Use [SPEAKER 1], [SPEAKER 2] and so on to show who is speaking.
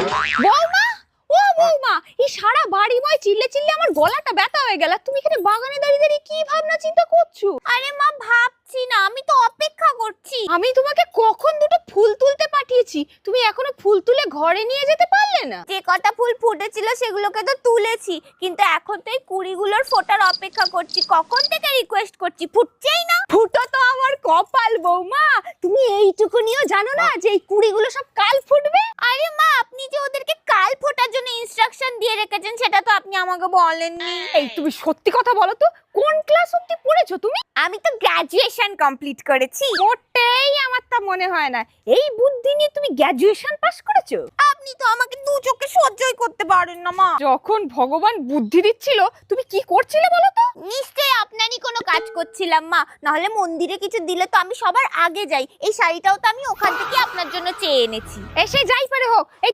[SPEAKER 1] বৌমা, ও বৌমা, এই সারা বাড়িময় চিল্লে চিল্লে আমার গলাটা ব্যথা হয়ে গেল। তুমি এখানে বাগানে দাঁড়িয়ে দাঁড়িয়ে কি ভাবনা চিন্তা করছো?
[SPEAKER 2] আরে মা, ভাবছি না, আমি তো অপেক্ষা করছি।
[SPEAKER 1] আমি তোমাকে কখন দুটো ফুল তুলতে পাঠিয়েছি, তুমি এখনো ফুল তুলে ঘরে নিয়ে যেতে পারলে না?
[SPEAKER 2] যে কটা ফুল ফুটেছিল সেগুলোকে তো তুলেছি, কিন্তু এখন তো এই কুড়িগুলোর ফোটার অপেক্ষা করছি। কখন থেকে রিকোয়েস্ট করছি, ফুটছেই না।
[SPEAKER 1] ফুটো তো আমার কপাল বৌমা, তুমি এইটুকুনিও জানো না যে এই কুড়িগুলো সব কাল ফুটবে?
[SPEAKER 2] আরে মা, আপনি যে ওদেরকে কাল ফোটার জন্য ইনস্ট্রাকশন দিয়ে রেখেছেন সেটা তো আপনি আমাকে বলেননি।
[SPEAKER 1] এই তুমি সত্যি কথা বলো তো, কোন ক্লাস অবধি পড়েছো তুমি?
[SPEAKER 2] আমি তো গ্র্যাজুয়েশন কমপ্লিট করেছি।
[SPEAKER 1] মোটেই আমার তা মনে হয় না। এই বুদ্ধি নিয়ে তুমি গ্র্যাজুয়েশন পাস করেছো?
[SPEAKER 2] আপনি তো আমাকে দু চোখে সহ্যই করতে পারেন না মা।
[SPEAKER 1] যখন ভগবান বুদ্ধি দিচ্ছিল তুমি কি করছিলে বলো তো?
[SPEAKER 2] নিশ্চয়ই আপনারই কোনো কাজ করছিলাম মা, নাহলে মন্দিরে কিছু দিলে তো আমি সবার আগে যাই। এই শাড়িটাও তো আমি ওখান থেকে আপনার জন্য চেয়ে এনেছি।
[SPEAKER 1] এসে যাই পারে হোক, এই